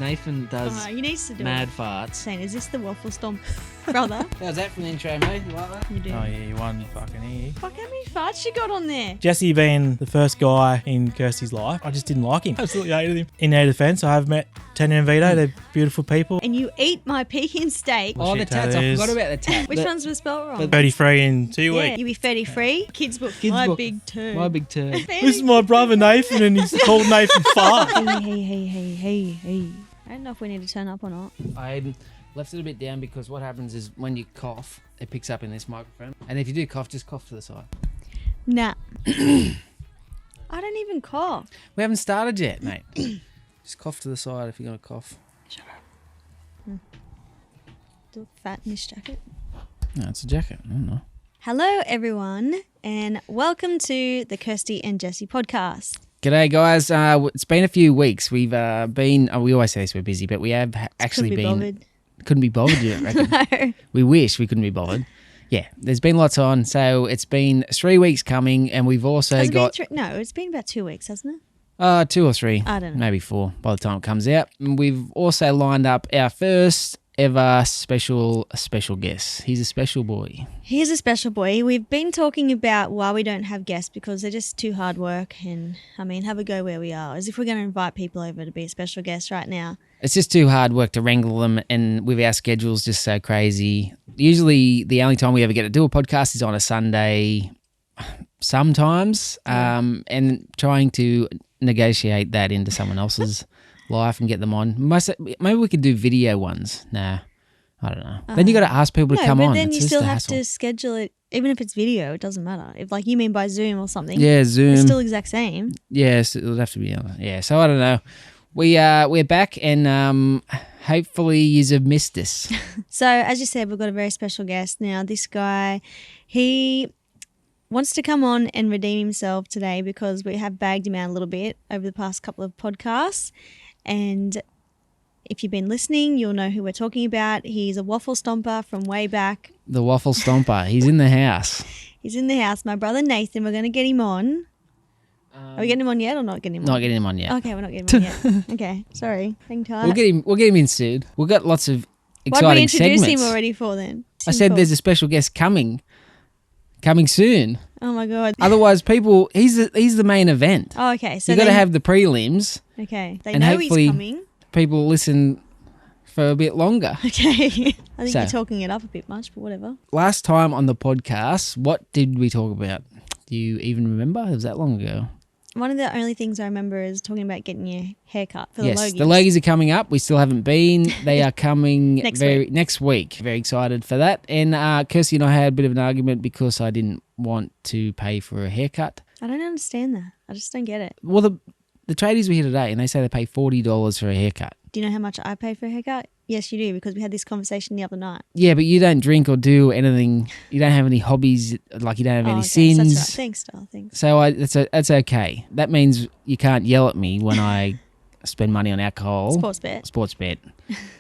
Nathan does he needs to do mad it. farts. Saying, is this the Waffle-Stomper brother? How's that from the intro, mate? You like that? You do. Oh, yeah, you won, you fucking ear. Fuck, how many farts you got on there? Jesse being the first guy in Kirsty's life, I just didn't like him. Absolutely hated him. In their defence, I have met Tanya and Vito. They're beautiful people. And you eat my Peking steak. Oh, the Shit, tats. I tattoos. forgot about the tat. Which ones were spelled wrong? 33 in 2 Yeah, weeks. you be 33. Kids book, Kids my book, big turd. My big turd. This is my brother Nathan, and he's called Nathan Fart. Hey. I don't know if we need to turn up or not. I left it a bit down because what happens is when you cough, it picks up in this microphone. And if you do cough, just cough to the side. Nah. I don't even cough. We haven't started yet, mate. Just cough to the side if you're going to cough. Shut up. Do a fat in this jacket. No, it's a jacket. I don't know. Hello, everyone, and welcome to the Kirsty and Jesse podcast. G'day, guys. It's been a few weeks. We've been... we always say this, we're busy, but we have actually been... Couldn't be bothered, you reckon? No. We wish we couldn't be bothered. Yeah, there's been lots on. So it's been 3 weeks coming, and we've also Has it got... No, it's been about 2 weeks, hasn't it? 2 or 3. I don't know. Maybe 4 by the time it comes out. And we've also lined up our first ever special guest. He's a special boy. He's a special boy. We've been talking about why we don't have guests because they're just too hard work and, I mean, have a go where we are. As if we're going to invite people over to be a special guest right now. It's just too hard work to wrangle them, and with our schedules just so crazy. Usually the only time we ever get to do a podcast is on a Sunday sometimes, and trying to negotiate that into someone else's life and get them on. Maybe we could do video ones. Nah, I don't know. Then you got to ask people to come on. But then It's you just still a have hassle. to schedule it. Even if it's video, it doesn't matter. If like you mean by Zoom or something. Yeah, Zoom. It's still exact same. Yes, it'll have to be. Yeah, so I don't know. We're back, and hopefully you have missed us. So as you said, we've got a very special guest. Now this guy, he wants to come on and redeem himself today because we have bagged him out a little bit over the past couple of podcasts. And if you've been listening, you'll know who we're talking about. He's a Waffle-Stomper from way back. The Waffle-Stomper. He's in the house. He's in the house. My brother Nathan, we're going to get him on. Are we getting him on yet or not getting him on? Not getting him on yet. Okay, we're not getting him on yet. Okay, sorry. Hang tight. We'll get him in soon. We've got lots of What did we exciting introduce segments. him already for then? I said there's a special guest coming soon. Oh my God. Otherwise, people, he's the main event. Oh, okay. So You got to then- have the prelims. Okay. They and know hopefully he's coming. People listen for a bit longer. Okay. I think So- you're talking it up a bit much, but whatever. Last time on the podcast, what did we talk about? Do you even remember? It was that long ago. One of the only things I remember is talking about getting your hair cut for Yes, the Logies. the Logies are coming up. We still haven't been. They are coming Next week. Very excited for that. And Kirsty and I had a bit of an argument because I didn't want to pay for a haircut. I don't understand that. I just don't get it. Well, the tradies were here today, and they say they pay $40 for a haircut. Do you know how much I pay for a haircut? Yes, you do, because we had this conversation the other night. Yeah, but you don't drink or do anything. You don't have any hobbies, like you don't have any okay, sins. So that's right. Thanks, Star. Thanks. So that's okay. That means you can't yell at me when I spend money on alcohol. Sports bet. Bet.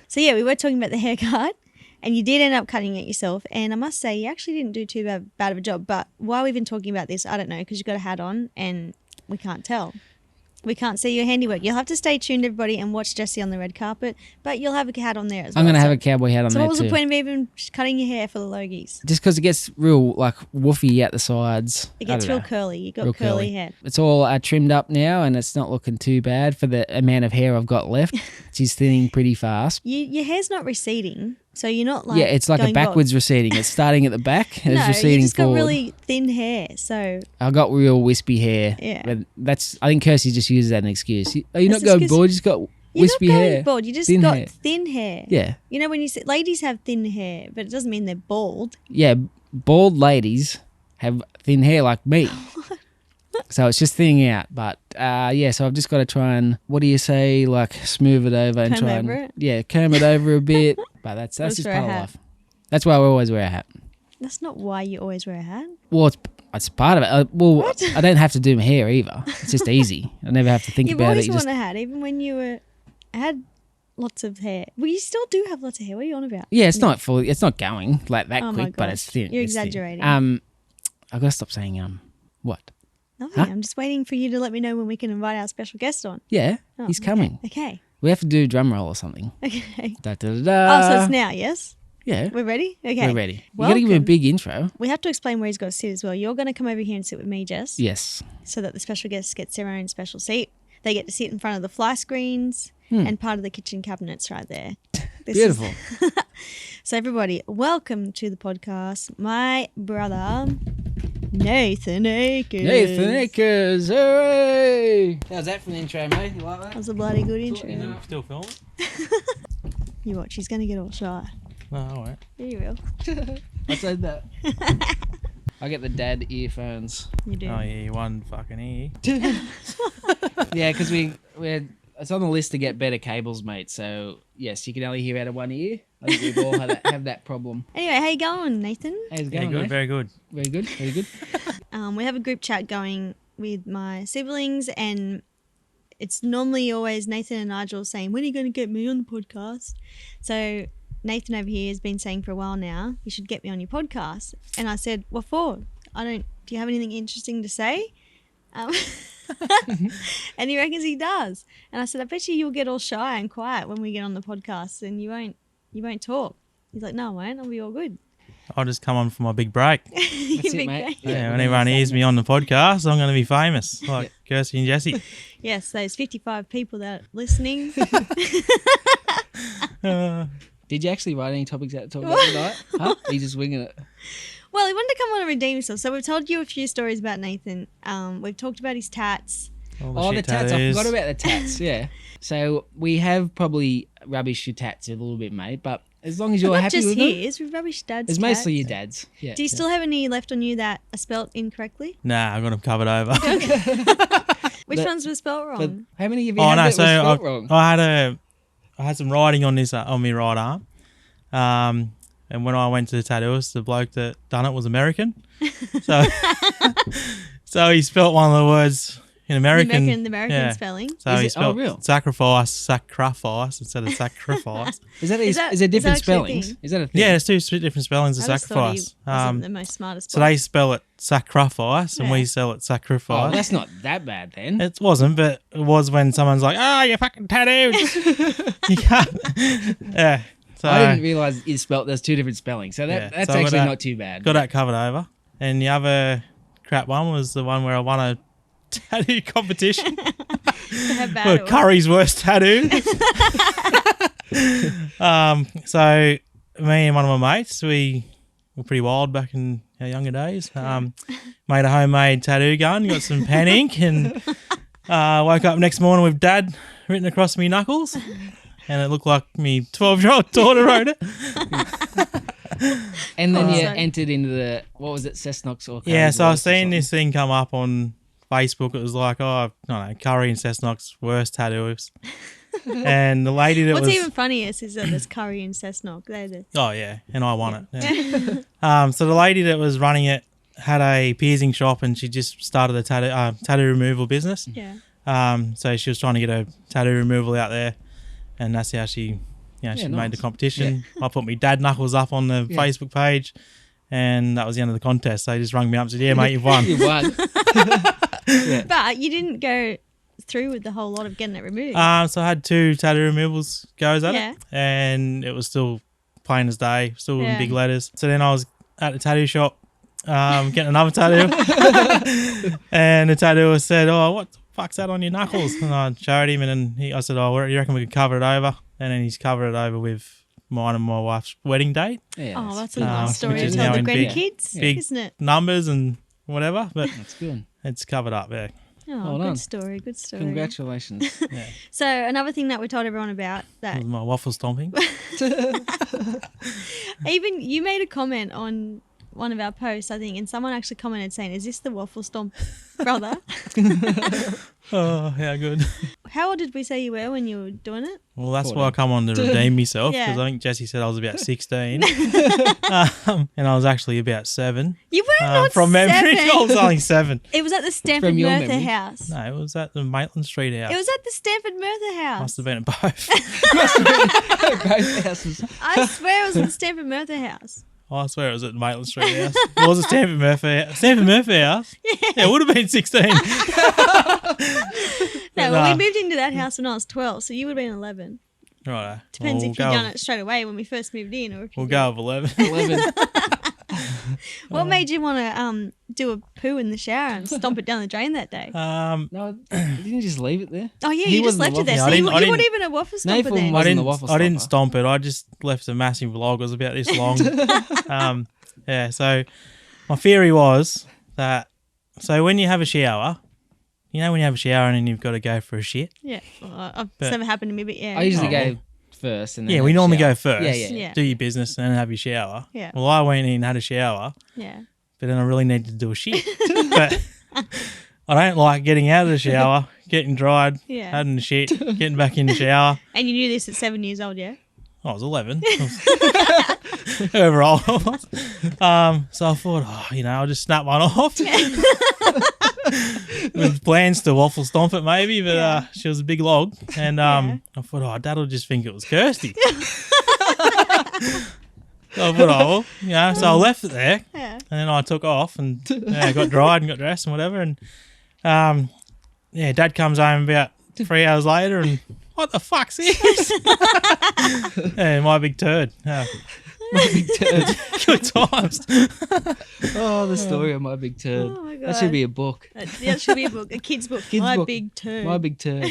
So yeah, we were talking about the haircut, and you did end up cutting it yourself. And I must say, you actually didn't do too bad of a job. But why we've been talking about this, I don't know, because you've got a hat on, and we can't tell. We can't see your handiwork. You'll have to stay tuned, everybody, and watch Jesse on the red carpet. But you'll have a hat on there as well. I'm going to have a cowboy hat on so there what was too. the point of even cutting your hair for the Logies? Just because it gets real, like, woofy at the sides. It gets real curly. You got Real curly hair. It's all trimmed up now, and it's not looking too bad for the amount of hair I've got left. She's thinning pretty fast. Your hair's not receding, so you're not like Yeah, it's like a going backwards receding. It's starting at the back and No, it's receding you just forward. got really thin hair, so I've got real wispy hair. Yeah. But I think Kirsty just uses that as an excuse. Are you That's not going excuse- bald? You just got you're wispy not going hair. bald. You just Thin got hair. thin hair. Yeah. You know when you say ladies have thin hair, but it doesn't mean they're bald. Yeah, bald ladies have thin hair like me. So it's just thinning out. But yeah, so I've just got to try and, what do you say, like smooth it over and Comb try over and it? yeah, comb it over a bit. But that's Just just wear a part of hat. life. That's why we always wear a hat. That's not why you always wear a hat. Well, it's part of it. I don't have to do my hair either. It's just easy. I never have to think You've about it. always You worn just, a hat, even when you had lots of hair. Well, you still do have lots of hair. What are you on about? yeah, it's not fully. It's not going like that Oh my quick, but gosh. it's thin. You're it's thin. exaggerating. I've got to stop saying what? Nothing. Huh? I'm just waiting for you to let me know when we can invite our special guest on. Yeah, Oh, he's coming. Okay. We have to do a drum roll or something. Okay. Da, da, da, da. Oh, so it's now, yes? Yeah. We're ready? Okay. We're ready. You got to give him a Welcome. big intro. We have to explain where he's got to sit as well. You're going to come over here and sit with me, Jess. Yes. So that the special guest gets their own special seat. They get to sit in front of the fly screens and part of the kitchen cabinets right there. Beautiful. So everybody, welcome to the podcast. My brother, Nathan Akers. Nathan Akers. Hey! How's that for an intro, mate? You like that? That was a bloody good intro. Still filming? You watch, he's going to get all shy. Oh, all right. Yeah, you will. I said that. I get the dad earphones. You do. Oh, yeah, one fucking ear. Yeah, because we're it's on the list to get better cables, mate. So yes, you can only hear out of one ear. I think we've all have that problem. Anyway, how you going, Nathan? How's it Yeah, going, good, mate? very good. Very good. Very good. We have a group chat going with my siblings, and it's normally always Nathan and Nigel saying, when are you going to get me on the podcast? So Nathan over here has been saying for a while now, you should get me on your podcast. And I said, what for? Do you have anything interesting to say? And he reckons he does. And I said, I bet you'll get all shy and quiet when we get on the podcast and you won't talk. He's like, no, I won't. I'll be all good. I'll just come on for my big break. That's it, Big mate. break. Yeah, when everyone hears me on the podcast, I'm going to be famous, like Kirsty and Jesse. Yes, those 55 people that are listening. Did you actually write any topics out to talk about tonight? Huh? Are you just winging it? Well, he wanted to come on and redeem himself. So we've told you a few stories about Nathan. We've talked about his tats. Oh, the tats. I forgot about the tats. Yeah. So we have probably rubbished your tats a little bit, mate. But as long as you're Not happy just with them, his. We've rubbish dad's it's tats. mostly your dad's. Yeah. Do you still have any left on you that are spelt incorrectly? Nah, I got them covered over. Which But- ones were spelt wrong? But how many of you Oh had no! that So was spelt wrong? I had some writing on this on my right arm, and when I went to the tattooist, the bloke that done it was American, so so he spelt one of the words in American. The American spelling. So Is he it? Oh, spelled real? sacrifice instead of sacrifice. Is there Is that different actually a spellings? thing? Is that a thing? Yeah, there's two different spellings of I just thought he sacrifice. wasn't the most smartest. So they spell it sacrifice, and Yeah. we spell it Oh, sacrifice. that's not that bad then. It wasn't, but it was when someone's like, "Oh, you're fucking tattooed." You can't. Yeah. So I didn't realise it spelt. There's two different spellings, so Yeah, that's so I got actually that- not too bad. got that covered over. And the other crap one was the one where I won a tattoo competition How bad for it was. Curry's worst tattoo. So me and one of my mates, we were pretty wild back in our younger days. Made a homemade tattoo gun, got some pen ink, and woke up next morning with Dad written across me knuckles. And it looked like me 12-year-old daughter wrote it. And then you So- entered into the what was it, Cessnox or Yeah, Curry's so I was Worst or seeing something? this thing come up on Facebook. It was like, oh, no, Curry and Cessnock's worst tattoos. And the lady that What's was... even funniest is that there's Curry and Cessnock. They're the Oh, yeah, and I won it. Yeah. So the lady that was running it had a piercing shop, and she just started a tattoo removal business. yeah. So she was trying to get a tattoo removal out there, and that's how she Yeah, made nice. the competition. I put my dad knuckles up on the Yeah. Facebook page, and that was the end of the contest. They just rung me up and said, yeah, mate, you've won. You won. Yeah. But you didn't go through with the whole lot of getting it removed. So I had 2 tattoo removals goes at Yeah. it, and it was still plain as day, still Yeah. in big letters. So then I was at the tattoo shop getting another tattoo, and the tattooer said, oh, what the fuck's that on your knuckles? And I showed him, and then I said, oh, you reckon we could cover it over? And then he's covered it over with mine and my wife's wedding date, Yeah, Oh, that's a Uh, nice which story is to now tell the in big- grandkids, big- isn't it? numbers and whatever, but that's good. it's covered up, yeah. Oh, Well done. good story, good story. Congratulations. Yeah. So another thing that we told everyone about That that was my waffle stomping. even you made a comment on one of our posts, I think, and someone actually commented saying, "Is this the Waffle-Stomper brother?" Oh, how good. How old did we say you were when you were doing it? Well, that's why I come on to redeem myself, because Yeah. I think Jesse said I was about 16. And I was actually about 7. You were not From memory, 7. I was only 7. It was at the Stanford From your Merthyr memory. house. No, it was at the Maitland Street house. It was at the Stanford Merthyr house. Must have been at both. Both houses. I swear it was at the Stanford Merthyr house. Oh, I swear it was at Maitland Street House. It was a Stanford Murphy house. Stanford Murphy house? Yeah, it would have been 16. No, well, we moved into that house when I was 12, so you would have been 11. Right. Depends if you'd done it straight away when we first moved in, or if We'll go with 11. 11. What made you want to do a poo in the shower and stomp it down the drain that day? No, didn't you just leave it there? Oh yeah, He you just wasn't left the it there. waffle- So No, you I didn't- weren't even a Waffle-Stomper Nathan then. wasn't the I Waffle-Stomper. didn't stomp it. I just left a massive vlog. It was about this long. Yeah, so my theory was that, so when you have a shower, you know when you have a shower and then you've got to go for a shit? Yeah, it's never happened to me, but yeah. I usually go first. And then Yeah, we have a normally shower. go first. Yeah. Do your business and then have your shower. Yeah. Well, I went in and had a shower, Yeah. but then I really needed to do a shit. But I don't like getting out of the shower, getting dried, Yeah. having a shit, getting back in the shower. And you knew this at 7 years old, yeah? I was 11. However old I was. So I thought, I'll just snap one off. With plans to waffle-stomp it maybe, but she was a big log. And I thought, Dad will just think it was Kirsty. So I thought, so I left it there. Yeah. And then I took off and got dried and got dressed and whatever. And Dad comes home about 3 hours later and, what the fuck's this? Yeah, my big turd. My big turd. Good times. Oh, the story of my big turd. Oh my God. That should be a book. That should be a book, a kid's book. Kid's My book. big turd. My big turd.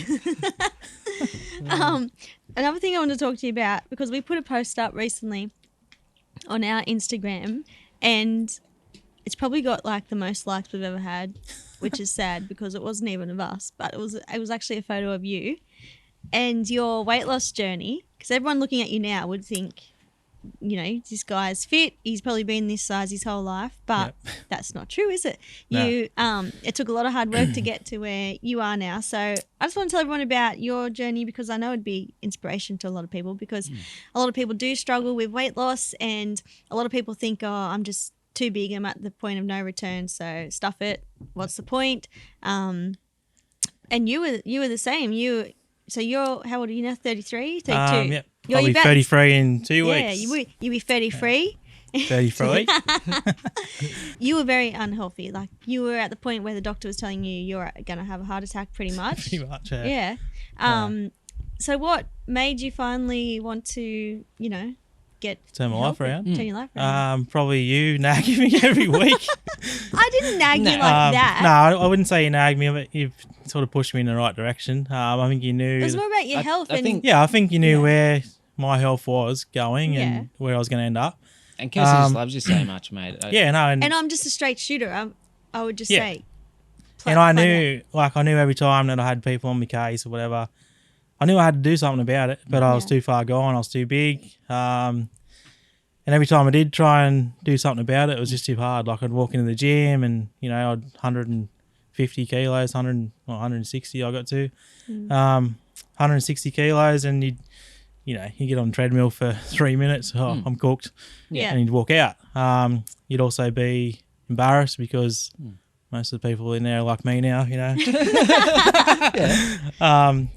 Another thing I want to talk to you about, because we put a post up recently on our Instagram, and it's probably got like the most likes we've ever had, which is sad because it wasn't even of us, but it was actually a photo of you and your weight loss journey. Because everyone looking at you now would think, this guy's fit. He's probably been this size his whole life, but that's not true, is it? No. It took a lot of hard work to get to where you are now. So I just want to tell everyone about your journey, because I know it'd be inspiration to a lot of people, because a lot of people do struggle with weight loss, and a lot of people think, I'm just too big. I'm at the point of no return. So stuff it. What's the point? And you were the same. So you're, how old are you now? 33? 32? Yep. I'll be 33 in 2 weeks. Yeah, you'll be 33. 33. You were very unhealthy. Like, you were at the point where the doctor was telling you you're going to have a heart attack pretty much. Pretty much, Yeah. So what made you finally want to, Turn my life around. Turn your life around? Probably you nagging me every week. I didn't nag you like that. No, I wouldn't say you nagged me, but you've sort of pushed me in the right direction. I think you knew. It was more about your health. I think- I think you knew where my health was going and where I was going to end up. And Kirsty just loves you so much, mate. And I'm just a straight shooter. I would just say. And I knew every time that I had people on my case or whatever, I knew I had to do something about it, but I was too far gone. I was too big. And every time I did try and do something about it, it was just too hard. Like, I'd walk into the gym and, I'd 150 kilos, 160 I got to. 160 kilos, and you get on the treadmill for 3 minutes. I'm cooked. Yeah. And you'd walk out. You'd also be embarrassed because most of the people in there are like me now,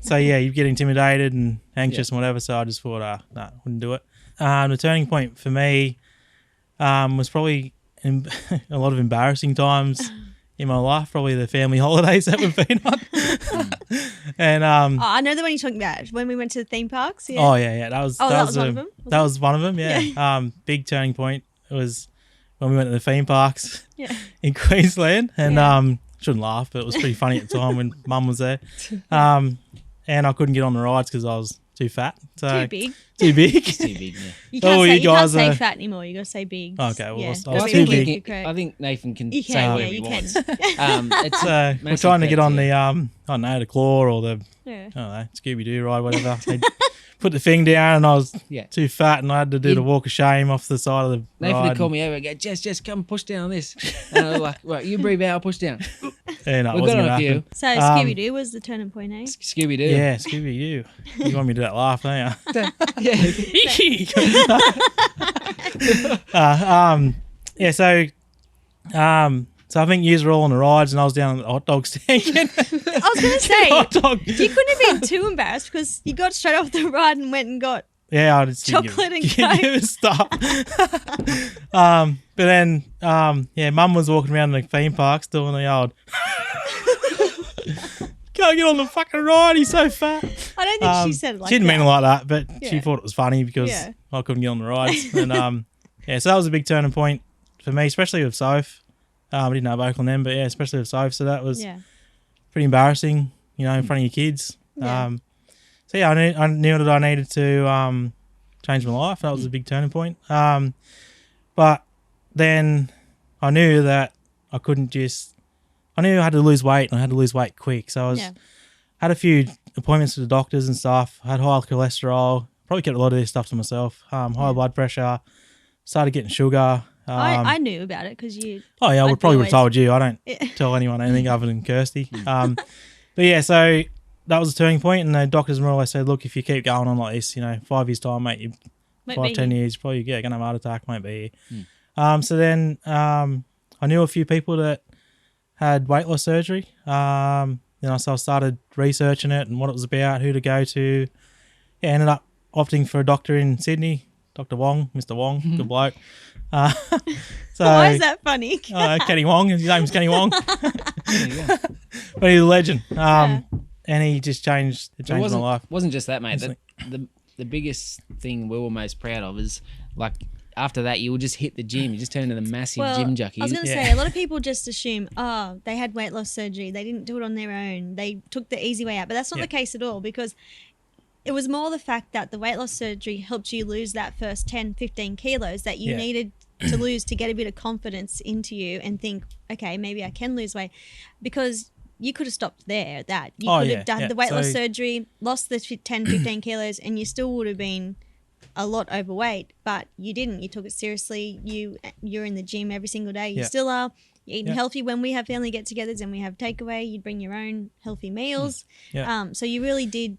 So you'd get intimidated and anxious and whatever. So I just thought, wouldn't do it. The turning point for me was probably a lot of embarrassing times in my life, probably the family holidays that we've been on. And I know the one you're talking about, when we went to the theme parks. Yeah. Oh yeah, that was one of them? That was one of them. Yeah. Big turning point was when we went to the theme parks in Queensland, and shouldn't laugh, but it was pretty funny at the time when Mum was there. And I couldn't get on the rides because I was too fat. So Too big. Too big. Too big, yeah. You can't, Oh, say, you you can't guys say are- fat anymore. You got to say big. Okay, well, I was Gotta be too politically big. correct. I think Nathan can You say can, whatever you he can. wants. It's We're massive trying to get credit on to the you. the claw or the Yeah. Scooby-Doo ride, whatever. They put the thing down and I was Yeah. too fat and I had to do the walk of shame off the side of the Nathan ride. would call me over and go, Jess, come push down on this. And I was like, right, you breathe out, I'll push down. Yeah, no, it We've wasn't got on gonna a few. happen. So Scooby-Doo was the turning point, eh? Scooby-Doo. Yeah, Scooby-Doo. You want me to do that laugh, don't you? So I think you were all on the rides and I was down at the hot dog stand. I was going to say, Hot dog. you couldn't have been too embarrassed because you got straight off the ride and went and got Yeah, I just didn't Chocolate and give Coke. it stuff. But then, Mum was walking around the theme parks doing the old. Can't get on the fucking ride. He's so fat. I don't think she said it like she didn't that. mean it like that, but she Yeah. thought it was funny because Yeah. I couldn't get on the rides. And so that was a big turning point for me, especially with Soph. I didn't have Oakland then, but yeah, especially with Soph. So that was pretty embarrassing, in front of your kids. Yeah. I knew that I needed to change my life. That was a big turning point. But then I knew that I couldn't just. I knew I had to lose weight, and I had to lose weight quick. So I had a few appointments with the doctors and stuff. I had high cholesterol. Probably kept a lot of this stuff to myself. High blood pressure. Started getting sugar. I knew about it because you. Oh yeah, I would probably have told you. I don't Yeah. tell anyone anything other than Kirsty. But yeah, so that was a turning point, and the doctors more or less said, "Look, if you keep going on like this, 5 years time, mate, you Might 10 be. years, probably gonna have a heart attack, might be." So then I knew a few people that had weight loss surgery. So I started researching it and what it was about, who to go to. Yeah, ended up opting for a doctor in Sydney, Dr. Wong, Mr. Wong, good bloke. So Why is that funny? Kenny Wong, his name's Kenny Wong, Yeah. but he's a legend. And he just changed my life. Wasn't just that, mate. The biggest thing we were most proud of is like after that you would just hit the gym. You just turned into the massive gym junkie. I was going to say, a lot of people just assume, they had weight loss surgery. They didn't do it on their own. They took the easy way out. But that's not the case at all, because it was more the fact that the weight loss surgery helped you lose that first 10, 15 kilos that you needed to lose to get a bit of confidence into you and think, okay, maybe I can lose weight. Because you could have stopped there at that. You could have done the weight loss surgery, lost the 10, 15 kilos, and you still would have been a lot overweight, but you didn't. You took it seriously. You're in the gym every single day. You still are. You're eating healthy. When we have family get-togethers and we have takeaway, you'd bring your own healthy meals. So you really did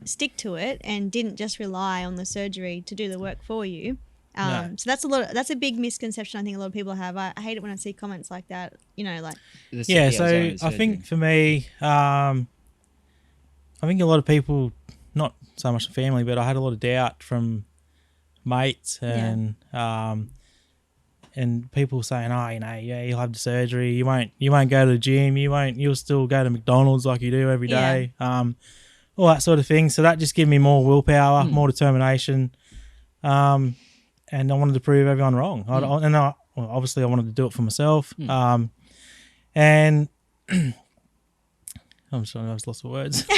stick to it and didn't just rely on the surgery to do the work for you. So that's a big misconception I think a lot of people have. I hate it when I see comments like that. So I think for me, I think a lot of people, not so much the family, but I had a lot of doubt from mates and people saying, you'll have the surgery, you won't go to the gym, you'll still go to McDonald's like you do every day, all that sort of thing. So that just gave me more willpower, more determination, and I wanted to prove everyone wrong. Obviously I wanted to do it for myself, and I'm sorry, I was lost for words. So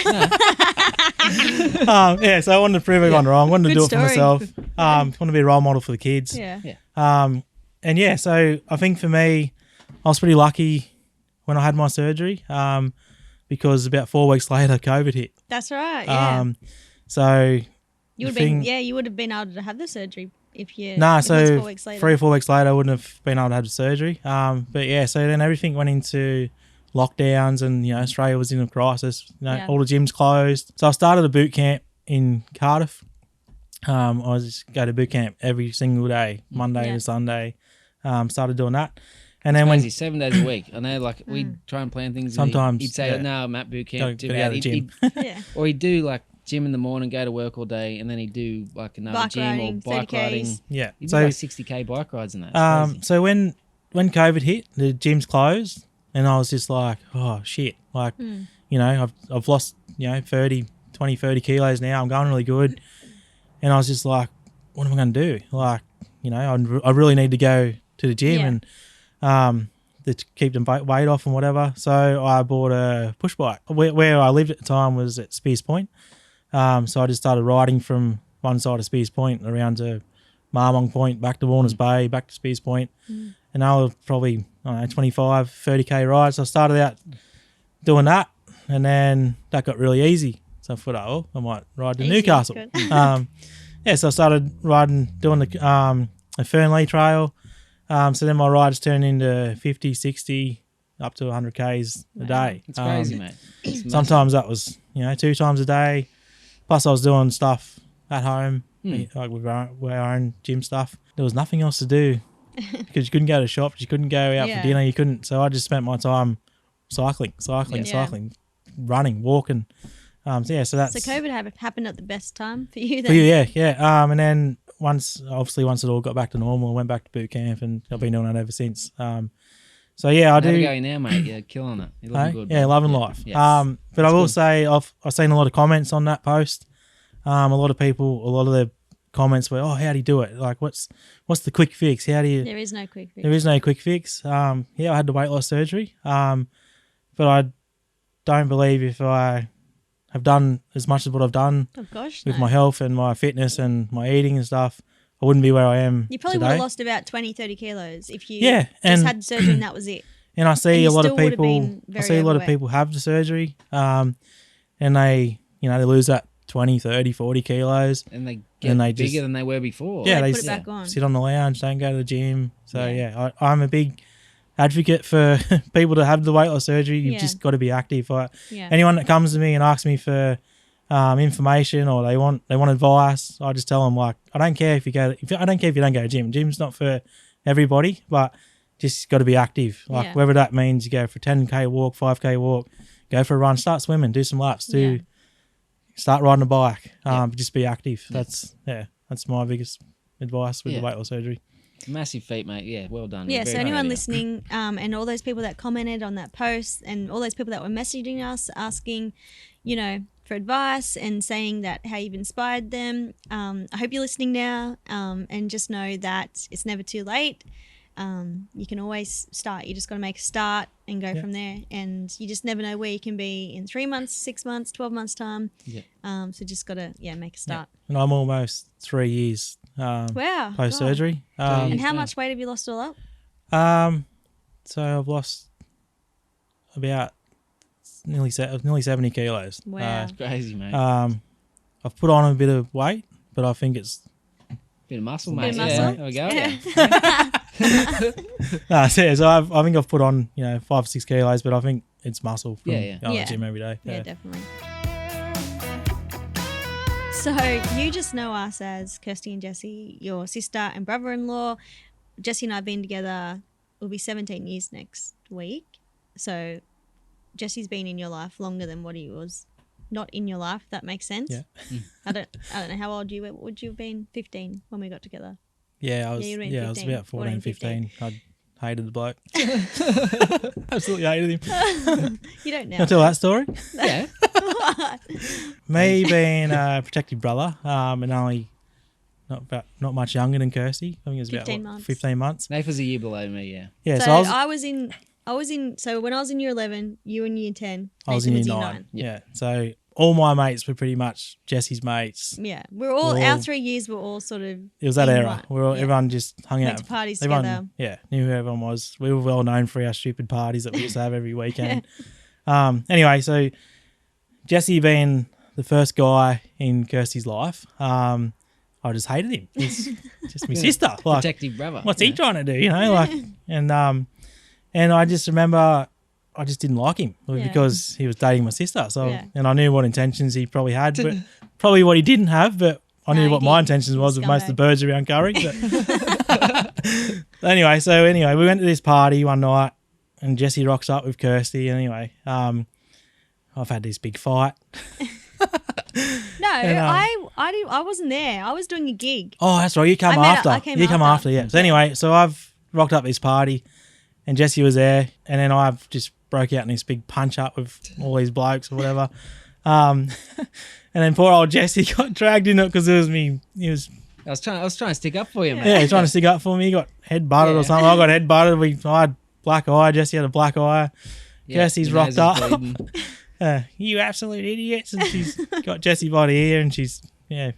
I wanted to prove everyone wrong. I wanted to do it for myself. I want to be a role model for the kids. So I think for me, I was pretty lucky when I had my surgery, because about 4 weeks later, COVID hit. That's right. Yeah. So you would have been able to have the surgery if you. So it was 4 weeks later. 3 or 4 weeks later, I wouldn't have been able to have the surgery. So then everything went into lockdowns, and Australia was in a crisis. All the gyms closed. So I started a boot camp in Cardiff. I was just go to boot camp every single day, Monday to Sunday. Started doing that, and then crazy, 7 days a week. I know, like we'd try and plan things. Sometimes he'd say, "No, I'm at boot camp." Gotta go to the gym. Or he'd do like gym in the morning, go to work all day, and then he'd do like another bike gym riding, or bike 30Ks. riding. Yeah, He'd so do like 60K bike rides and that. It's crazy. so when COVID hit, the gyms closed. And I was just like, oh, shit. Like, I've lost, 30 kilos now. I'm going really good. And I was just like, what am I going to do? Like, I really need to go to the gym and to keep the weight off and whatever. So I bought a push bike. Where I lived at the time was at Spears Point. So I just started riding from one side of Spears Point around to Marmong Point, back to Warners Bay, back to Spears Point. And I was probably, 25, 30K rides. So I started out doing that, and then that got really easy. So I thought, I might ride to Newcastle. So I started doing the Fernley Trail. So then my rides turned into 50, 60, up to 100Ks a day. It's crazy, mate. Sometimes that was, 2 times a day. Plus I was doing stuff at home, like with our own gym stuff. There was nothing else to do. Because you couldn't go to shops, you couldn't go out for dinner, you couldn't. So I just spent my time cycling, running, walking. So that's So COVID happened at the best time for you then? for you, yeah. And then once it all got back to normal, I went back to boot camp, and I've been doing it ever since. So yeah, I How do. you going now, mate? You're killing it. You're looking good. Yeah, bro. loving life. Yes. But I will say I've seen a lot of comments on that post. A lot of the comments were, "Oh, how do you do it? Like, what's the quick fix? How do you?" There is no quick fix. There is no quick fix. I had the weight loss surgery. But I don't believe if I have done as much as what I've done Oh gosh, with no. my health and my fitness and my eating and stuff, I wouldn't be where I am You probably would today. have lost about 20, 30 kilos if you Yeah, just and- had the surgery and that was it. And I And see you a lot of still would have people. been I very see a lot of overweight. people have the surgery, and they lose that 20, 30, 40 kilos. And they get And they bigger just- than they were before. Yeah, They they put it back on. sit on the lounge, don't go to the gym. So Yeah. I'm a big advocate for people to have the weight loss surgery. You've Yeah. just got to be active. Yeah. Anyone that comes to me and asks me for information or they want advice, I just tell them, like, I don't care if you don't go to gym. Gym's not for everybody, but just got to be active. Like Yeah. whether that means you go for a 10K walk, 5K walk, go for a run, start swimming, do some laps, start riding a bike. Just be active. That's my biggest advice with the weight loss surgery. Massive feat, mate. Yeah, well done. Yeah, We're so very anyone proud of you. listening, and all those people that commented on that post, and all those people that were messaging us asking, for advice and saying that how you've inspired them. I hope you're listening now, and just know that it's never too late. You can always start. You just got to make a start and go from there. And you just never know where you can be in 3 months, 6 months, 12 months time. Yeah. So just got to make a start. And I'm almost 3 years Wow. post surgery. God. And how Wow. much weight have you lost all up? So I've lost about nearly 70 kilos. Wow. It's crazy, mate. I've put on a bit of weight, but I think it's Bit of muscle, Bit mate. of Yeah, muscle. there we go. so I think I've put on 5 or 6 kilos, but I think it's muscle from Yeah. going Yeah. to the gym every day. Yeah, definitely. So you just know us as Kirsty and Jesse, your sister and brother-in-law. Jesse and I have been together, it'll be 17 years next week. So Jesse's been in your life longer than what he was not in your life. That makes sense. Yeah. I don't know how old you were. What would you have been? 15 when we got together. Yeah, I was. you'd been Yeah, I was 15, about 14, 15. I hated the bloke. Absolutely hated him. You don't Can I now. tell that story? Yeah. Me being a protective brother, and only not much younger than Kirsty. I think it was about 15 months. 15 months. Nath was a year below me, yeah. Yeah, So so so when I was in year 11, you in year 10, I was in Nathan year was 9. Yeah. So all my mates were pretty much Jesse's mates. Yeah, We're our all- 3 years were all sort of It was that in era. one. We were all, Yeah. everyone just hung Went out. to parties Everyone, together. Yeah, knew who everyone was. We were well known for our stupid parties that we used to have every weekend. Anyway, so Jesse being the first guy in Kirsty's life, I just hated him. He's just my sister. Like, Protective brother. what's he trying to do? And I just remember I just didn't like him Yeah. because he was dating my sister. So Yeah. and I knew what intentions he probably had, but probably what he didn't have. But I knew No, what he my did. intentions was with most of the Scumbag. birds around Curry. But anyway, we went to this party one night, and Jesse rocks up with Kirsty. Anyway, I've had this big fight. No, And, I wasn't there. I was doing a gig. Oh, that's right. You come I after. came You come after. after, yeah. So anyway, so I've rocked up this party, and Jesse was there, and then I've just broke out in this big punch up with all these blokes or whatever. And then poor old Jesse got dragged in it because it was me. He was I was trying to stick up for you, mate. he's trying to stick up for me. He got head butted or Yeah. something. I got head butted. I had black eye. Jesse had a black eye. Yeah, Jesse's your nose rocked is up. bleeding. You absolute idiots! And she's got Jesse by the ear, and she's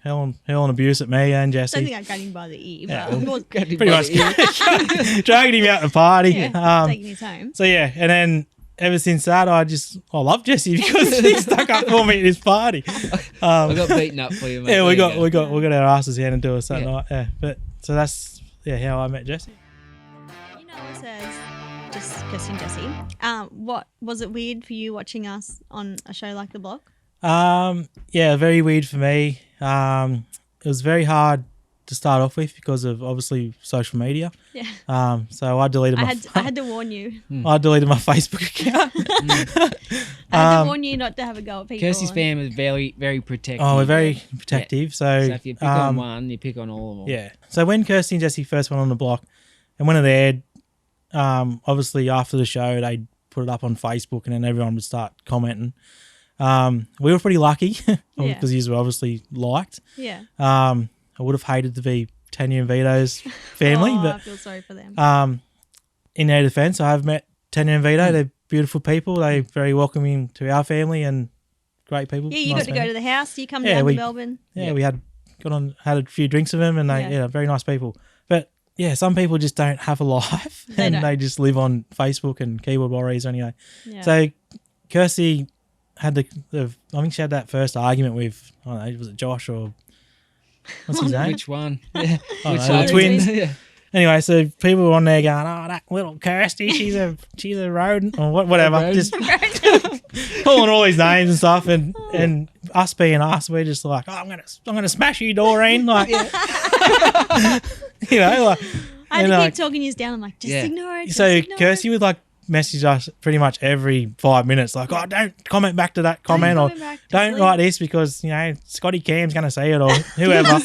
hurling abuse at me and I don't Jesse. think I got him by the ear, Yeah, but well, I was Grabbed him Pretty by much the ear. dragging him out the party. taking his home. So yeah, and then ever since that, I love Jesse because he stuck up for me at this party. I got beaten up for you, mate. Yeah, we There you got our asses handed to us that Yeah. night. Yeah, but so that's how I met Jesse. You know us as just Kirsty and Jesse. What was it weird for you watching us on a show like The Block? Yeah, very weird for me. It was very hard to start off with because of obviously social media. Yeah. So I deleted I had to warn you. I deleted my Facebook account. I had to warn you not to have a go at people. Kirsty's family is very, very protective. Oh, we're very protective. So if you pick on one, you pick on all of them. Yeah. So when Kirsty and Jesse first went on the block, and when it aired, obviously after the show, they put it up on Facebook, and then everyone would start commenting. We were pretty lucky because you were obviously liked. Yeah. I would have hated to be Tanya and Vito's family, but I feel sorry for them. In their defence, I have met Tanya and Vito. They're beautiful people. They're very welcoming to our family and great people. Yeah, you nice got to go family. to the house. You come down to Melbourne. Yeah, we had a few drinks with them, and they very nice people. But yeah, some people just don't have a life, they just live on Facebook and keyboard warriors anyway. Yeah. So Kirsty had I think she had that first argument with, I don't know, was it Josh or what's his name? Which one? Yeah. The twins. Yeah. Anyway, so people were on there going, "Oh, that little Kirsty, she's a rodent," or whatever, just calling all these names and stuff, and us being us, we're just like, "Oh, I'm gonna smash you, Doreen," like, you know, like. I had to keep talking you down. I'm like, just ignore it. So Kirsty would like message us pretty much every 5 minutes, like, "Oh, don't comment back to that comment, or don't write this because, you know, Scotty Cam's going to see it, or whoever."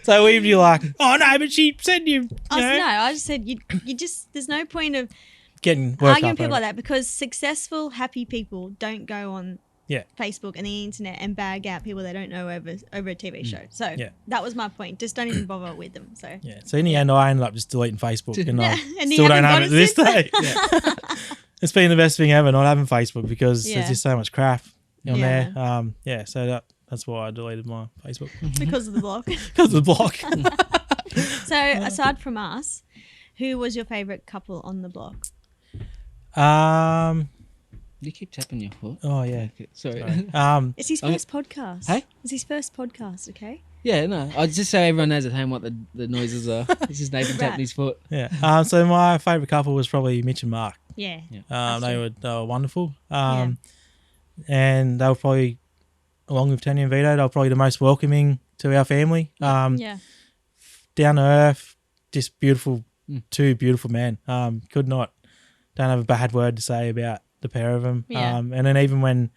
So we'd be like, "Oh, no, but she said you know." I just said, you just, there's no point of getting worked arguing up people over like that, because successful, happy people don't go on Facebook and the internet and bag out people they don't know over a TV show. So that was my point. Just don't even bother with them. So So in the end, I ended up just deleting Facebook, and I and still don't have it to this since? day. It's been the best thing ever not having Facebook, because there's just so much crap on there. So that's why I deleted my Facebook. Because of the block. Because of the block. So aside from us, who was your favourite couple on the block? You keep tapping your foot. Oh yeah, sorry. It's his first podcast. Hey? It's his first podcast. Okay. Yeah, no. I just so everyone knows at home what the noises are. It's just Nathan tapping his foot. Yeah. So my favourite couple was probably Mitch and Mark. Yeah. They were wonderful. And they were probably, along with Tanya and Vito, they were probably the most welcoming to our family. Down to earth, just beautiful. Two beautiful men. Don't have a bad word to say about the pair of them. And then even when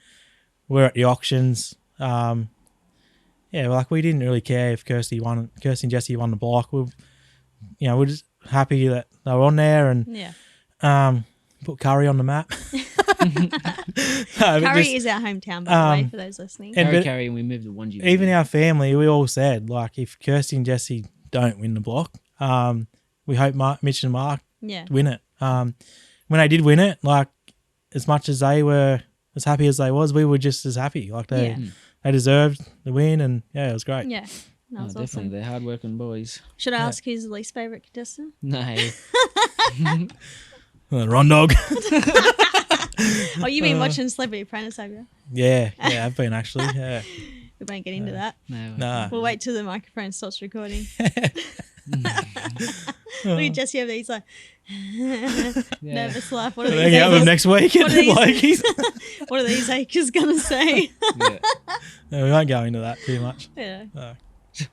we're at the auctions, like we didn't really care if Kirsty and Jesse won the block. We're just happy that they were on there, and put Curry on the map. Curry is our hometown, by the way, for those listening. Curry, and we moved to 1G. Even our family, we all said, like, if Kirsty and Jesse don't win the block, we hope Mitch and Mark win it. When they did win it, like, as much as they were as happy as they was, we were just as happy. Like, they deserved the win, and it was great. Yeah. That was definitely. awesome. They're hard-working boys. Should I ask who's the least favourite contestant? No. Ron Dog. Oh, you've been watching Celebrity Apprentice, have you? Yeah, I've been actually. Yeah. We won't get into that. No. We'll wait till the microphone stops recording. Look at Jesse over there. He's like, nervous laugh. What are these acres? Next week. What are these acres going to say? No, we won't go into that too much. Yeah.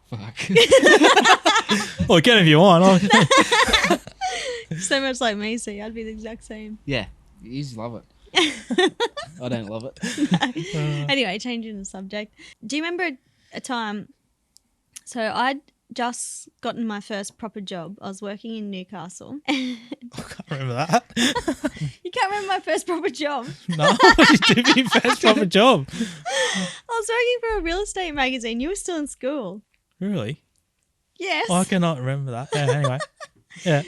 Fuck. Well, you can if you want. So much like me, so I'd be the exact same. Yeah. You just love it. I don't love it. Anyway, changing the subject. Do you remember a time? So I'd just gotten my first proper job. I was working in Newcastle. I can't remember that. You can't remember my first proper job? No, what did you do for your first proper job? I was working for a real estate magazine. You were still in school. Really? Yes. I cannot remember that. Yeah, anyway. Yeah.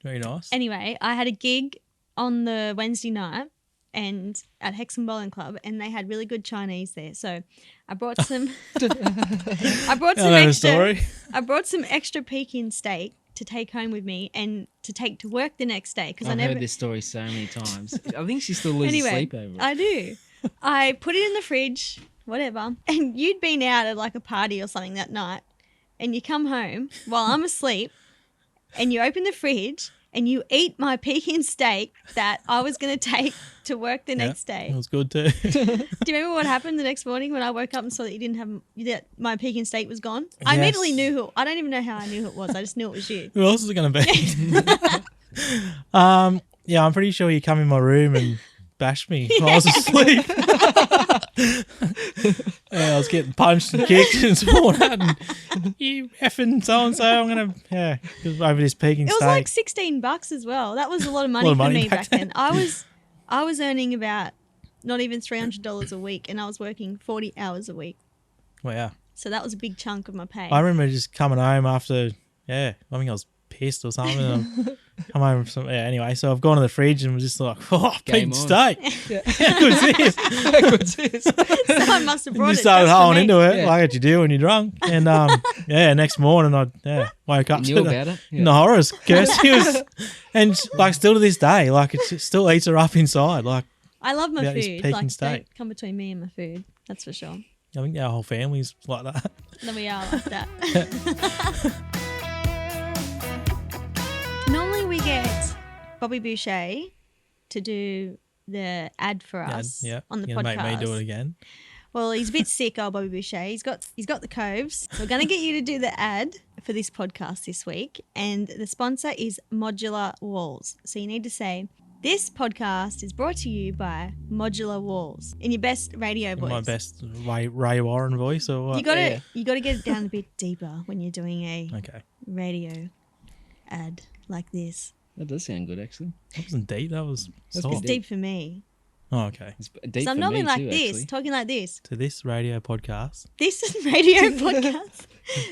Very nice. Anyway, I had a gig on the Wednesday night and at Hexham Bowling Club, and they had really good Chinese there. So I brought some I brought some extra Peking steak to take home with me and to take to work the next day, because I've heard this story so many times. I think she still loses sleep over it. I do. I put it in the fridge, whatever, and you'd been out at like a party or something that night, and you come home while I'm asleep, and you open the fridge and you eat my Peking steak that I was going to take to work the next day. It was good too. Do you remember what happened the next morning when I woke up and saw that you didn't have that my Peking steak was gone? I immediately knew who. I don't even know how I knew who it was. I just knew it was you. Who else is it going to be? Yeah, I'm pretty sure you come in my room and bashed me while I was asleep. Yeah, I was getting punched and kicked and sworn at, and you effing so and so. I'm gonna over this Peking steak. It was like $16 as well. That was a lot of money for me back then. I was earning about not even $300 a week, and I was working 40 hours a week. Wow. So that was a big chunk of my pay. I remember just coming home after. I think I was pissed or something. And come home from anyway, so I've gone to the fridge and was just like, Peking steak. Yeah. How good's this? How good's this? Someone must have brought Just it. started holding into it, Yeah. like what you do when you're drunk. And next morning I woke up You to knew about it? in the horrors. Kirsty was, and like still to this day, like it still eats her up inside. Like I love my about this food. Peking Like, steak. don't come between me and my food. That's for sure. I think our whole family's like that. Then we are like that. Normally we get Bobby Boucher to do the ad for us on the you're gonna podcast. make me do it again. Well, he's a bit sick, old Bobby Boucher. He's got the coves. So we're going to get you to do the ad for this podcast this week. And the sponsor is Modular Walls. So you need to say, this podcast is brought to you by Modular Walls in your best radio voice. My best Ray Warren voice or what? You got to get it down a bit deeper when you're doing a Okay. radio ad like this. That does sound good, actually. That wasn't deep. That was That's soft. It's deep for me. Oh, okay. It's deep So I'm for normally me like too, this, actually. talking like this. To this radio podcast. This is radio podcast.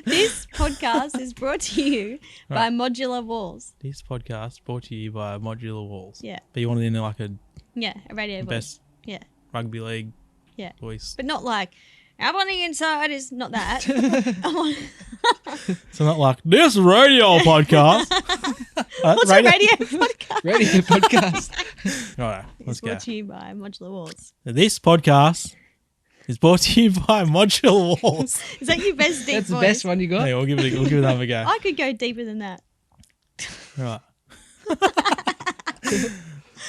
This podcast is brought to you by Modular Walls. This podcast brought to you by Modular Walls. Yeah. But you wanted in like a Radio voice. best Yeah. rugby league Yeah. voice. But not like, up on the inside is not that. I want, So not like this radio podcast. what's a radio podcast? Radio podcast. Right, It's let's go. brought to you by Modular Walls. This podcast is brought to you by Modular Walls. Is that your best deep That's voice? the best one you got? Hey, we'll give it another go. I could go deeper than that. Right.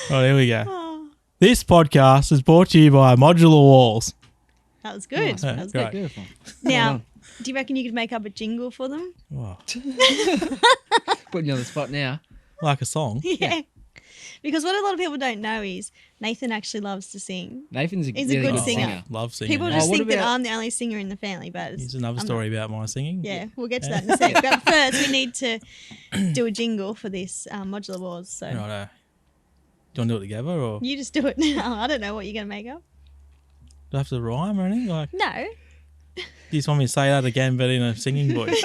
Right, here we go. Oh, This podcast is brought to you by Modular Walls. that was good. Nice. That was good. Great. Beautiful. Now, do you reckon you could make up a jingle for them? Wow. Putting you on the spot now. Like a song. Yeah. Because what a lot of people don't know is Nathan actually loves to sing. Nathan's a He's a really good good singer. singer. Love singing. People yeah. just what think that about- I'm the only singer in the family, but Here's another I'm story about my singing. Yeah, we'll get to that in a sec. But first, we need to do a jingle for this Modular Walls. So Right. Do you want to do it together or do you just do it now. I don't know what you're going to make up. I have to rhyme or anything? Like, No, you just want me to say that again, but in a singing voice?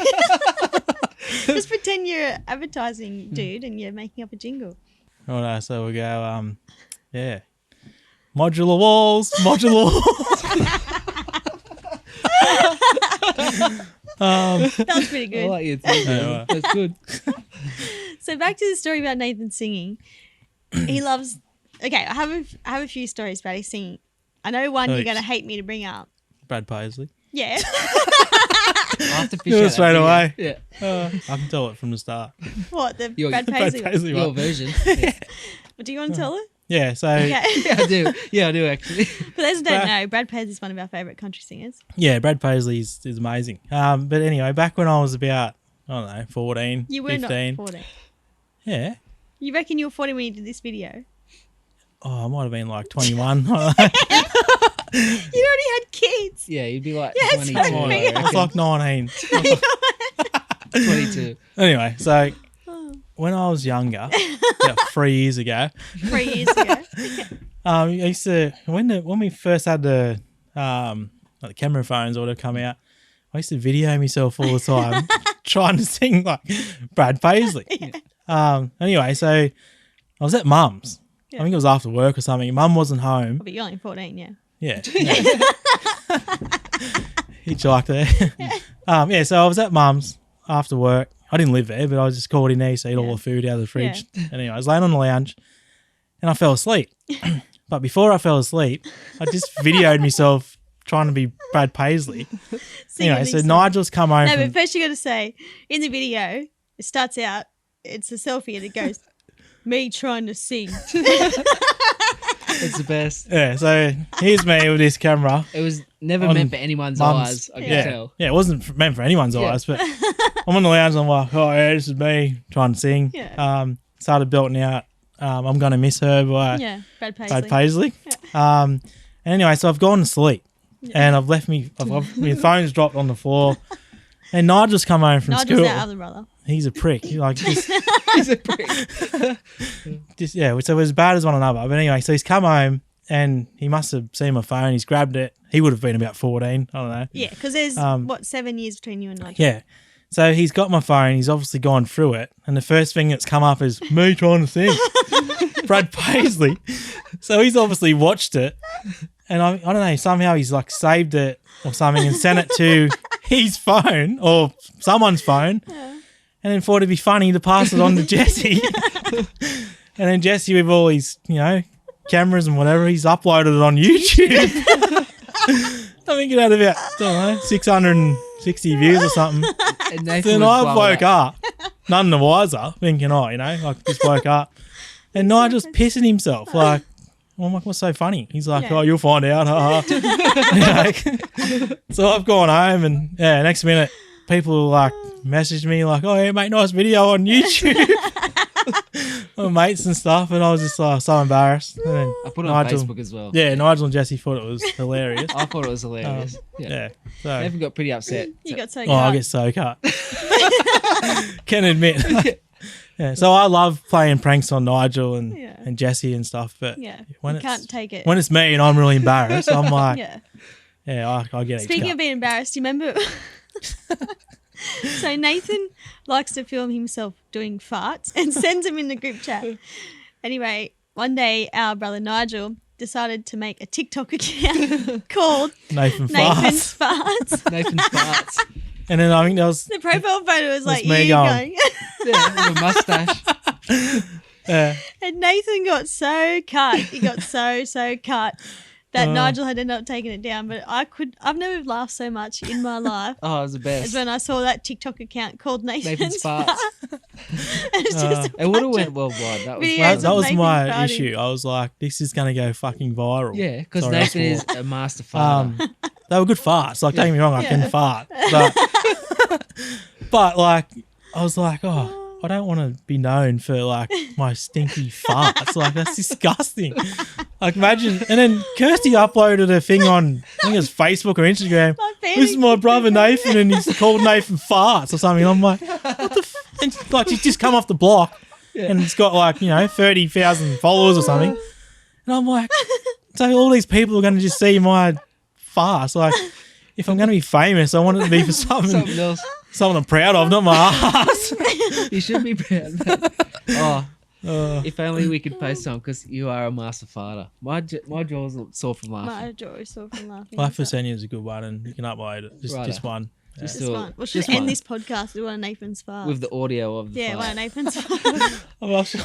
just pretend you're an advertising dude and you're making up a jingle. Right, so we go, Modular Walls, Modular Walls. That was pretty I good. like your thing. Yeah, That's good. So back to the story about Nathan singing. He loves. Okay, I have a few stories about his singing. I know one you're Thanks. going to hate me to bring up. Brad Paisley. Yeah. I have to fish Do it out straight that away. video. Yeah. I can tell it from the start. What, the Your- Brad Brad Paisley one? Paisley Your one. version. Yeah. Do you want to tell it? Yeah, so Okay. Yeah, I do. Yeah, I do actually. For those who don't know, Brad Paisley is one of our favourite country singers. yeah, Brad Paisley is amazing. But anyway, back when I was about, I don't know, 14, You were 15. not 14. Yeah. You reckon you were 14 when you did this video? Oh, I might have been like 21. You already had kids. Yeah, you'd be like Yeah, 22. sorry. I I was reckon. like 19. 22. Anyway, so when I was younger, about 3 years ago, 3 years ago. I used to when we first had the like the camera phones or whatever come out, I used to video myself all the time trying to sing like Brad Paisley. Anyway, so I was at Mum's. I think it was after work or something. Mum wasn't home. But you're only 14, yeah. Yeah. Hitchhiked there. So I was at Mum's after work. I didn't live there, but I was just called in there to eat all the food out of the fridge. Anyway, I was laying on the lounge and I fell asleep. But before I fell asleep, I just videoed myself trying to be Brad Paisley. Singing Anyway, so these songs. Nigel's come home No, from... but first you got to say, in the video, it starts out, it's a selfie and it goes, me trying to sing. It's the best. Yeah, so here's me with this camera. It was never On meant for anyone's Mum's- eyes, I can Yeah, tell. yeah, it wasn't meant for anyone's Yeah. eyes, but I'm on the lounge and I'm like, oh yeah, this is me trying to sing. Yeah. Started belting out I'm Gonna Miss Her by Yeah, Brad Paisley. Brad Paisley. Anyway, so I've gone to sleep and I've left my phone's dropped on the floor. And Nigel's come home from Nigel's school. our other brother. He's a prick. He's He's a prick. so it was as bad as one another. But anyway, so he's come home and he must have seen my phone. He's grabbed it. He would have been about 14. I don't know. Yeah, because there's, 7 years between you and Nigel? Yeah. So he's got my phone. He's obviously gone through it. And the first thing that's come up is me trying to sing. Brad Paisley. So he's obviously watched it. And I don't know, somehow he's like saved it or something and sent it to his phone or someone's phone. Yeah. And then thought it'd be funny to pass it on to Jesse. And then Jesse, with all his, cameras and whatever, he's uploaded it on YouTube. I think it had about, 660 views or something. And Nathan Then was I blown woke up. up, none the wiser, thinking, just woke up. And Nigel's pissing himself. Like, I'm like, what's so funny? He's like, Yeah. oh, you'll find out. So I've gone home and, next minute, people like messaged me like, oh, yeah, mate, nice video on YouTube. My mates and stuff. And I was just so embarrassed. And then I put it on Facebook as well. Yeah, Nigel and Jesse thought it was hilarious. I thought it was hilarious. Yeah. So, Nathan got pretty upset. You got so I get so cut. Can admit. Yeah, so I love playing pranks on Nigel and Jesse and stuff, but when you can't take it. when it's me and I'm really embarrassed, I'm like, I get it. Speaking of being embarrassed, you remember? So Nathan likes to film himself doing farts and sends them in the group chat. Anyway, one day our brother Nigel decided to make a TikTok account called Nathan's Nathan's Farts. Nathan's farts. And then I think there was The profile photo was like me you going. Yeah, with a mustache. And Nathan got so cut. He got so cut that Nigel had ended up taking it down. But I've never laughed so much in my life Oh, it was the best. as when I saw that TikTok account called Nathan's Farts. Farts. And it's just It would have went worldwide. That was videos that of was Nathan my farting. issue. I was like, this is going to go fucking viral. Yeah, because Sorry, Nathan I is swore. a master farter. They were good farts. Like, don't get me wrong, I Yeah. can fart. But like, I was like, oh, I don't want to be known for like my stinky farts. Like, that's disgusting. Like, imagine. And then Kirsty uploaded a thing on, I think it was Facebook or Instagram. This is my brother Nathan, and he's called Nathan Farts or something. I'm like, what the? And like, she's just come off the block, and it's got like 30,000 followers or something. And I'm like, so all these people are going to just see my farts. Like, if I'm going to be famous, I want it to be for Something else. something I'm proud of, not my ass. You should be proud. If only we could post some, because you are a master farter. My jaws are sore from laughing. My jaw is sore from laughing. Life for Senior is a good one, and you can upload it. Just Righto. one. Just This do it. one. Well, should Just end one. this podcast with one of Nathan's farts. With the audio of the yeah, fart. one of Nathan's farts.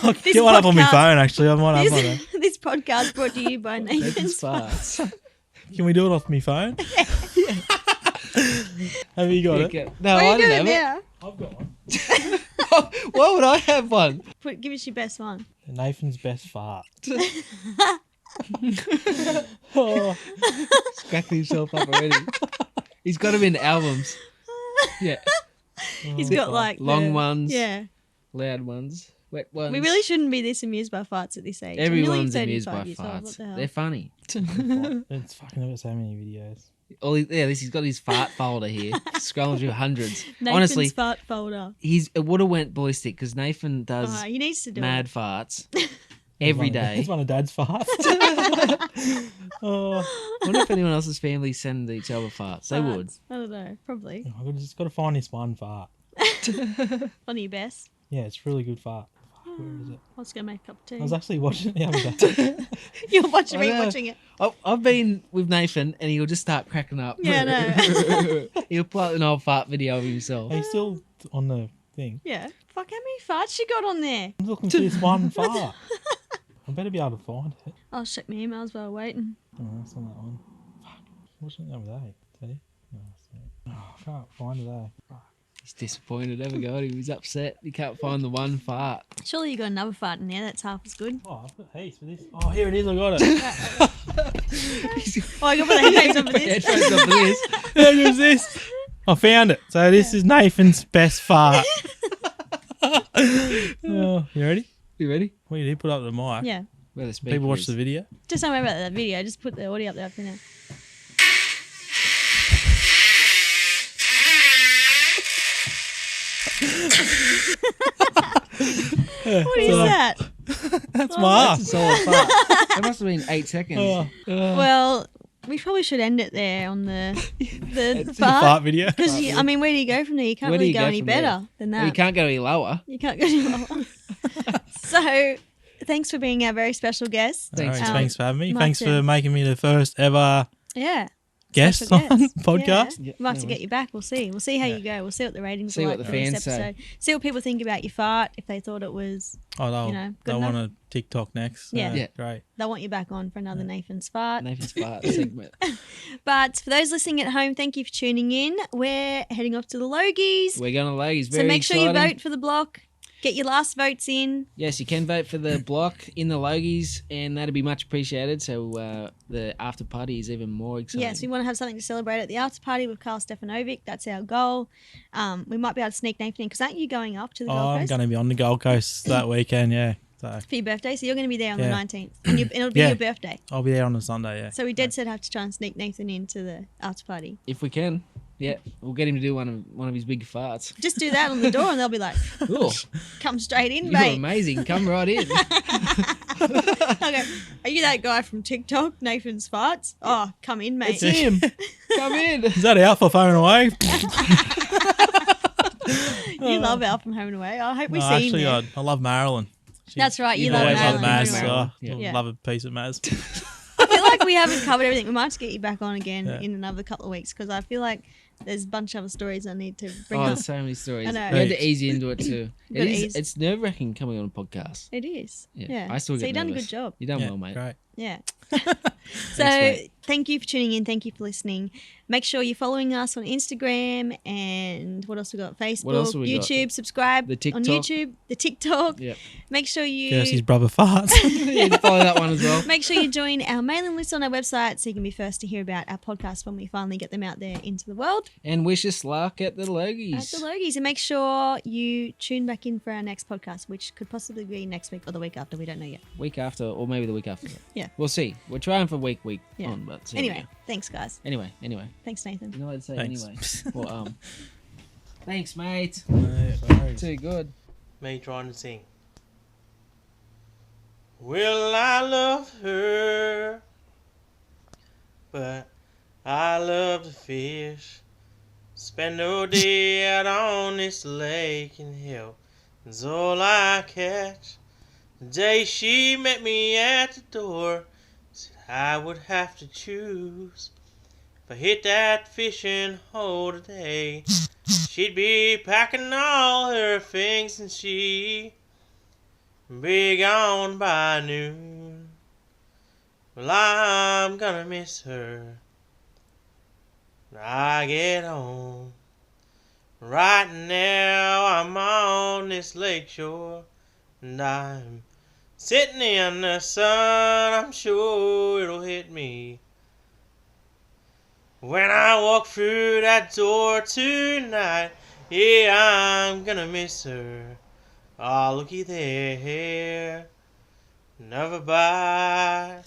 I'll get one up on my podcast- phone, actually. I might have one. This podcast brought to you by Nathan's Nathan's farts. farts. Can we do it off my phone? Have you got it? No, What I are you don't doing have now? I've got one. it. Why would I have one? Give us your best one. Nathan's best fart. Oh, He's cracking himself up already. He's got them in albums. Yeah. He's got like Long the- ones. Yeah. Loud ones. Wet ones. We really shouldn't be this amused by farts at this age. I'm nearly Everyone's amused 35 by years old. What farts. the hell? They're funny. it's fucking got so many videos. He's got his fart folder here. Scrolling through hundreds. Nathan's Honestly, fart folder. it would have went ballistic because Nathan does Oh, he needs to do mad it. farts every day. It's one of Dad's farts. Oh, I wonder if anyone else's family send each other farts. They would. I don't know. Probably. I've just got to find this one fart. One of your best. Yeah, it's a really good fart. Where is it? I was going to make a cup of tea. I was actually watching it the other day. You're watching I me know. watching it. I've been with Nathan and he'll just start cracking up. Yeah, I know. He'll pull out an old fart video of himself. Are you still on the thing? Yeah. Fuck, how many farts you got on there? I'm looking for this one fart. I better be able to find it. I'll check my emails while waiting. Oh, that's on that one. Fuck. Watching it the other day. Tell you? No, that's not it. Oh, I can't find it there. Fuck. He's disappointed. Have a go. He was upset. He can't find the one fart. Surely you got another fart in there. That's half as good. Oh, I've got heaps for this. Oh, here it is. I got it. Oh, I got my headphones on for this. Headphones on for this. How good is this? I found it. So this is Nathan's best fart. Oh, you ready? You ready? What do you do? Put up the mic. Yeah. Where the speaker People watch is. the video. Just don't worry about that video. Just put the audio up there for now. What is that? That's my That's a ass. solid fart. That must have been 8 seconds. Oh, Well, we probably should end it there on the it's a fart. fart video. Because I mean, where do you go from there? You can't Where do really you go go any from better than Well, that. you can't go any lower. You can't go any lower. So, thanks for being our very special guest. No worries, Thanks. thanks for having me. Might Thanks to- for making me the first ever Yeah. guest Special on guest. podcast. Yeah. Yeah, We'll have no to worries. get you back. We'll see. We'll see how you go. We'll see what the ratings See are what like the for this fans say. episode. See what people think about your fart. If they thought it was, Oh, they'll, You know, good they'll enough. want a TikTok next. Yeah. Yeah. Great. they want you back on for another Nathan's fart. Nathan's fart segment. But for those listening at home, thank you for tuning in. We're heading off to the Logies. We're going to Logies. So Very make sure you exciting. vote for the block. Get your last votes in. Yes, you can vote for the block in the Logies, and that'd be much appreciated. So the after party is even more exciting. Yes, we want to have something to celebrate at the after party with Carl Stefanovic. That's our goal. We might be able to sneak Nathan in because aren't you going up to the Oh, Gold I'm Coast going to be on the Gold Coast that weekend, yeah. So for your birthday? So you're going to be there on Yeah. the 19th, and it'll be Yeah. your birthday. I'll be there on a Sunday, yeah. So we dead set have to try and sneak Nathan into the after party. If we can, yeah, we'll get him to do one of his big farts. Just do that on the door, and they'll be like, Ooh, "Come straight in, you're mate." amazing. Come right in. Okay, are you that guy from TikTok, Nathan's farts? Oh, come in, mate. It's him. Come in. Is that Alpha phone away? You love Al from Home and Away. I hope we No, see actually, him. I love Marilyn. That's right. You you love always Always love love Marilyn. Maz, from so Home and Away. I Yeah. love a piece of Maz. I feel like we haven't covered everything. We might have to get you back on again Yeah. in another couple of weeks because I feel like there's a bunch of other stories I need to bring Oh, up. there's so many stories. I know. We had to ease you into it too. Gotta It is. ease. It's nerve wracking coming on a podcast. It is. Yeah, Yeah. I still so get you've done a nervous. good job. You done Yeah, well, mate. great. Yeah. So mate. thank you for tuning in. Thank you for listening. Make sure you're following us on Instagram and what else we got? Facebook, What else have we got? YouTube. Subscribe The on TikTok. YouTube, the TikTok. Yep. Make sure you Kirsty's brother farts. Yeah, follow that one as well. make sure you join our mailing list on our website so you can be first to hear about our podcast when we finally get them out there into the world. And wish us luck at the Logies. At the Logies. And make sure you tune back in for our next podcast, which could possibly be next week or the week after. We don't know yet. Week after, or maybe the week after. That. Yeah. We'll see. We're trying for week Yeah. on, but see how we Anyway, thanks, guys. go. Anyway. Thanks, Nathan. You're not allowed to say Thanks. anyway. Well, thanks, mate. No worries. Too good. Me trying to sing. Well, I love her, but I love to fish. Spend all day out on this lake and help is all I catch. The day she met me at the door, said I would have to choose. If I hit that fishing hole today, she'd be packing all her things and she'd be gone by noon. Well, I'm gonna miss her when I get home. Right now I'm on this lake shore and I'm sitting in the sun. I'm sure it'll hit me when I walk through that door tonight. Yeah, I'm gonna miss her. Oh, looky there, another bite.